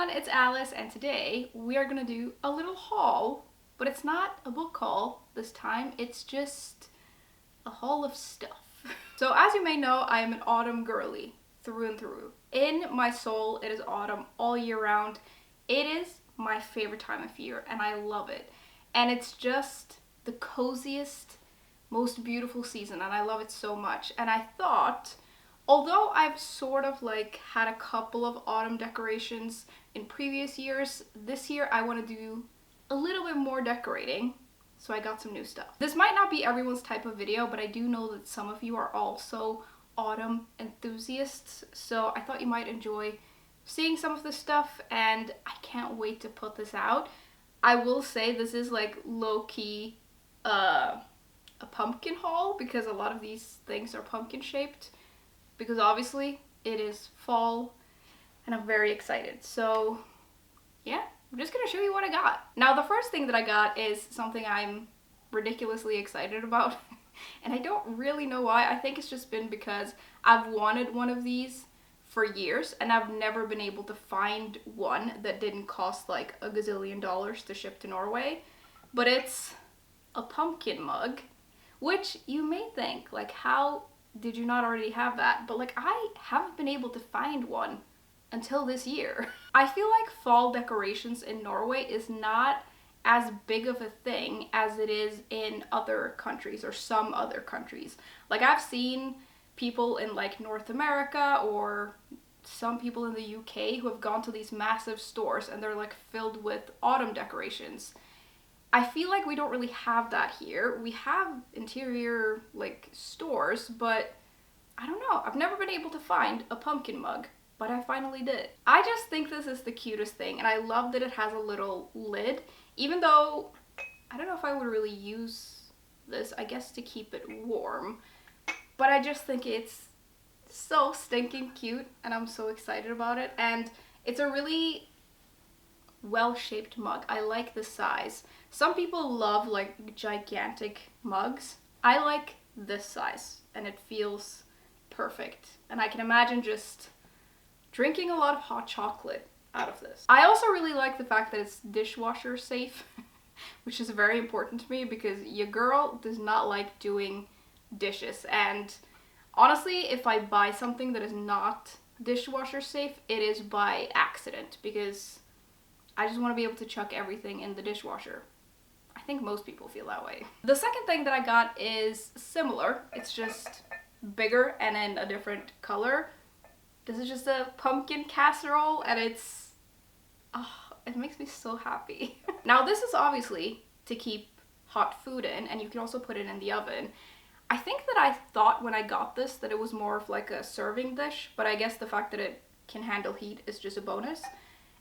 everyone, it's Alice, and today we are gonna do a little haul, but it's not a book haul this time, it's just a haul of stuff. So as you may know, I am an autumn girly through and through. In my soul, it is autumn all year round. It is my favorite time of year and I love it. And it's just the coziest, most beautiful season and I love it so much. And I thought, although I've sort of like had a couple of autumn decorations in previous years, this year I want to do a little bit more decorating. So I got some new stuff. This might not be everyone's type of video, but I do know that some of you are also autumn enthusiasts. So I thought you might enjoy seeing some of this stuff and I can't wait to put this out. I will say this is like low-key a pumpkin haul because a lot of these things are pumpkin shaped. Because obviously it is fall and I'm very excited. So yeah, I'm just gonna show you what I got. Now the first thing that I got is something I'm ridiculously excited about and I don't really know why. I think it's just been because I've wanted one of these for years and I've never been able to find one that didn't cost like a gazillion dollars to ship to Norway. But it's a pumpkin mug, which you may think like, how did you not already have that? But like, I haven't been able to find one until this year. I feel like fall decorations in Norway is not as big of a thing as it is in other countries or some other countries. Like I've seen people in like North America or some people in the UK who have gone to these massive stores and they're like filled with autumn decorations. I feel like we don't really have that here. We have interior like stores, but I don't know. I've never been able to find a pumpkin mug, but I finally did. I just think this is the cutest thing and I love that it has a little lid, even though I don't know if I would really use this, I guess to keep it warm, but I just think it's so stinking cute and I'm so excited about it. And it's a really well-shaped mug. I like the size. Some people love like gigantic mugs. I like this size and it feels perfect. And I can imagine just drinking a lot of hot chocolate out of this. I also really like the fact that it's dishwasher safe, which is very important to me because your girl does not like doing dishes. And honestly, if I buy something that is not dishwasher safe, it is by accident because I just want to be able to chuck everything in the dishwasher. I think most people feel that way. The second thing that I got is similar. It's just bigger and in a different color. This is just a pumpkin casserole and it's, oh, it makes me so happy. Now this is obviously to keep hot food in and you can also put it in the oven. I think that I thought when I got this that it was more of like a serving dish, but I guess the fact that it can handle heat is just a bonus.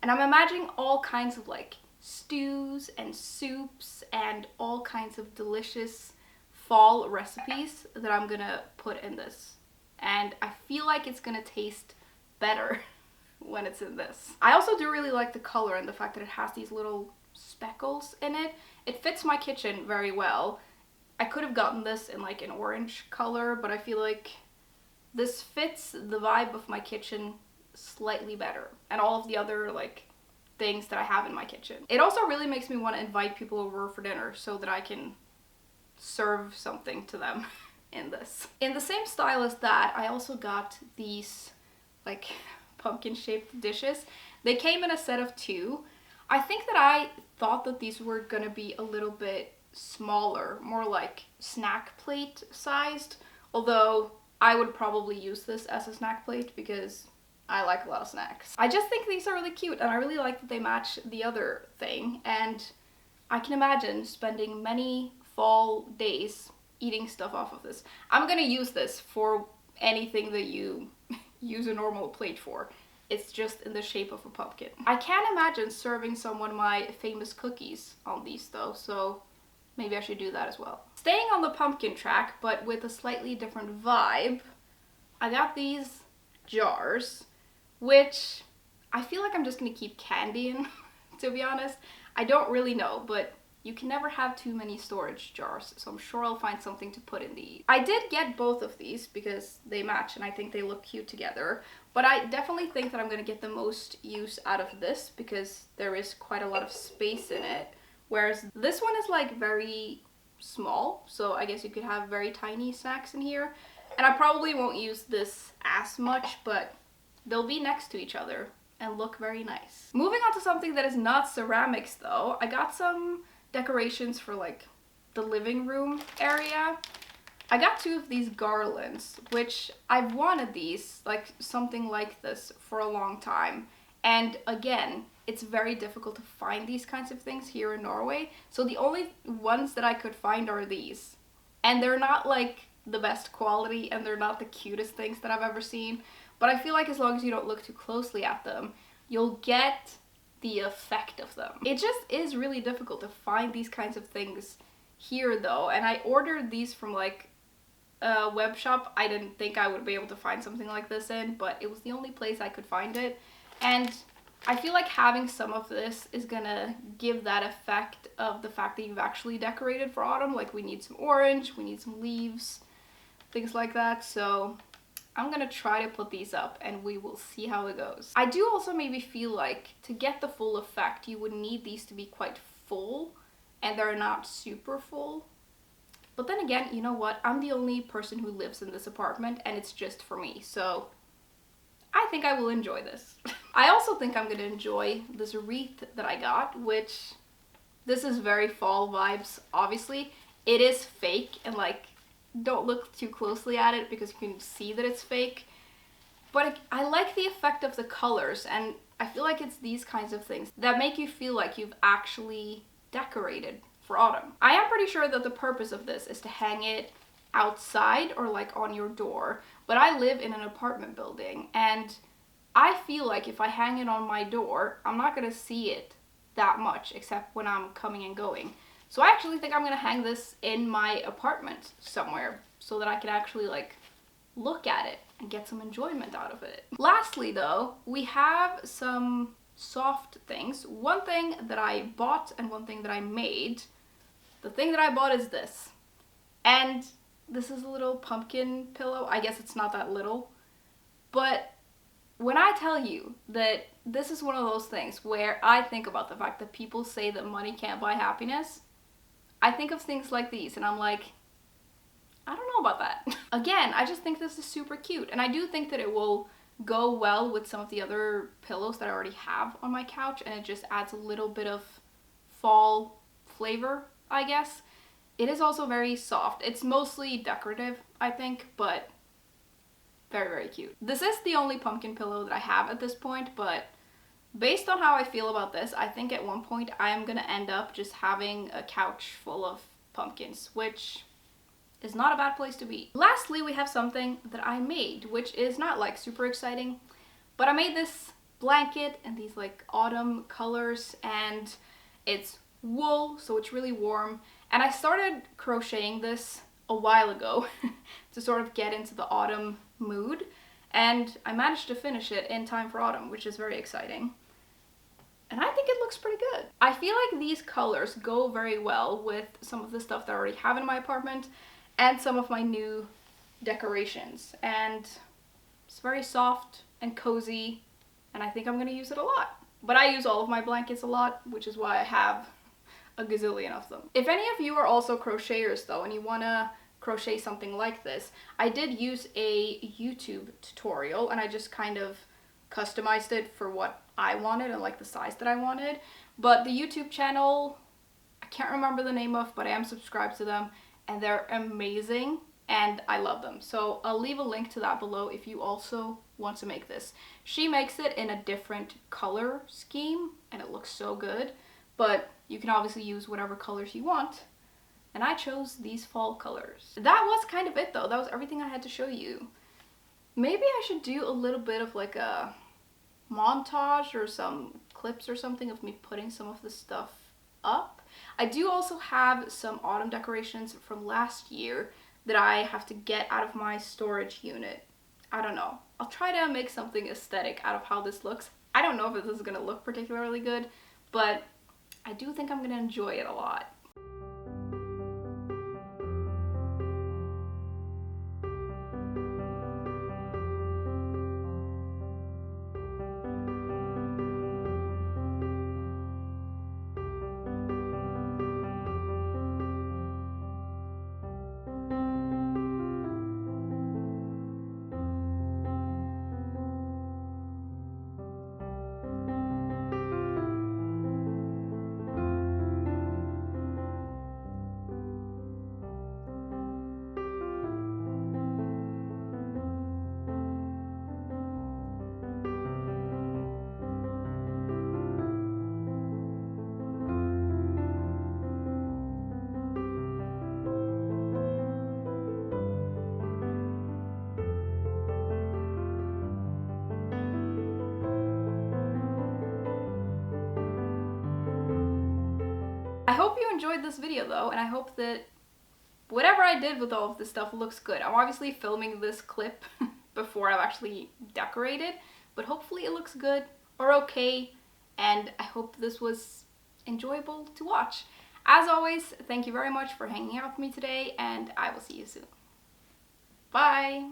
And I'm imagining all kinds of like stews and soups and all kinds of delicious fall recipes that I'm gonna put in this. And I feel like it's gonna taste better when it's in this. I also do really like the color and the fact that it has these little speckles in it. It fits my kitchen very well. I could have gotten this in like an orange color, but I feel like this fits the vibe of my kitchen slightly better and all of the other like things that I have in my kitchen. It also really makes me want to invite people over for dinner so that I can serve something to them in this. In the same style as that, I also got these like pumpkin shaped dishes. They came in a set of 2. I think that I thought that these were gonna be a little bit smaller, more like snack plate sized, although I would probably use this as a snack plate because I like a lot of snacks. I just think these are really cute and I really like that they match the other thing, and I can imagine spending many fall days eating stuff off of this. I'm gonna use this for anything that you use a normal plate for. It's just in the shape of a pumpkin. I can't imagine serving someone my famous cookies on these though, so maybe I should do that as well. Staying on the pumpkin track, but with a slightly different vibe, I got these jars, which I feel like I'm just gonna keep candy in, to be honest. I don't really know, but you can never have too many storage jars, so I'm sure I'll find something to put in these. I did get both of these because they match and I think they look cute together, but I definitely think that I'm gonna get the most use out of this because there is quite a lot of space in it, whereas this one is like very small, so I guess you could have very tiny snacks in here. And I probably won't use this as much, but they'll be next to each other and look very nice. Moving on to something that is not ceramics though, I got some decorations for like the living room area. I got 2 of these garlands, which I've wanted these, like something like this, for a long time. And again, it's very difficult to find these kinds of things here in Norway. So the only ones that I could find are these. And they're not like the best quality and they're not the cutest things that I've ever seen. But I feel like as long as you don't look too closely at them, you'll get the effect of them. It just is really difficult to find these kinds of things here though. And I ordered these from like a web shop I didn't think I would be able to find something like this in, but it was the only place I could find it. And I feel like having some of this is gonna give that effect of the fact that you've actually decorated for autumn. Like we need some orange, we need some leaves, things like that. So I'm gonna try to put these up and we will see how it goes. I do also maybe feel like to get the full effect, you would need these to be quite full, and they're not super full. But then again, you know what? I'm the only person who lives in this apartment and it's just for me. So I think I will enjoy this. I also think I'm gonna enjoy this wreath that I got, which this is very fall vibes, obviously. It is fake and like, don't look too closely at it because you can see that it's fake. But I like the effect of the colors, and I feel like it's these kinds of things that make you feel like you've actually decorated for autumn. I am pretty sure that the purpose of this is to hang it outside or like on your door, but I live in an apartment building and I feel like if I hang it on my door, I'm not gonna see it that much except when I'm coming and going. So I actually think I'm gonna hang this in my apartment somewhere so that I can actually like look at it and get some enjoyment out of it. Lastly though, we have some soft things. One thing that I bought and one thing that I made. The thing that I bought is this. And this is a little pumpkin pillow. I guess it's not that little. But when I tell you that this is one of those things where I think about the fact that people say that money can't buy happiness, I think of things like these and I'm like, I don't know about that. Again, I just think this is super cute. And I do think that it will go well with some of the other pillows that I already have on my couch, and it just adds a little bit of fall flavor, I guess. It is also very soft. It's mostly decorative, I think, but very, very cute. This is the only pumpkin pillow that I have at this point, but based on how I feel about this, I think at one point I am gonna end up just having a couch full of pumpkins, which is not a bad place to be. Lastly, we have something that I made, which is not like super exciting, but I made this blanket in these like autumn colors, and it's wool, so it's really warm. And I started crocheting this a while ago to sort of get into the autumn mood, and I managed to finish it in time for autumn, which is very exciting. And I think it looks pretty good. I feel like these colors go very well with some of the stuff that I already have in my apartment and some of my new decorations. And it's very soft and cozy, and I think I'm gonna use it a lot. But I use all of my blankets a lot, which is why I have a gazillion of them. If any of you are also crocheters though, and you wanna crochet something like this, I did use a YouTube tutorial and I just kind of customized it for what I wanted and like the size that I wanted. But the YouTube channel, I can't remember the name of, but I am subscribed to them and they're amazing and I love them. So I'll leave a link to that below if you also want to make this. She makes it in a different color scheme and it looks so good, but you can obviously use whatever colors you want. And I chose these fall colors. That was kind of it though. That was everything I had to show you. Maybe I should do a little bit of like a montage or some clips or something of me putting some of this stuff up. I do also have some autumn decorations from last year that I have to get out of my storage unit. I don't know. I'll try to make something aesthetic out of how this looks. I don't know if this is gonna look particularly good, but I do think I'm gonna enjoy it a lot. I hope you enjoyed this video though, and I hope that whatever I did with all of this stuff looks good. I'm obviously filming this clip before I've actually decorated, but hopefully it looks good or okay, and I hope this was enjoyable to watch. As always, thank you very much for hanging out with me today, and I will see you soon. Bye!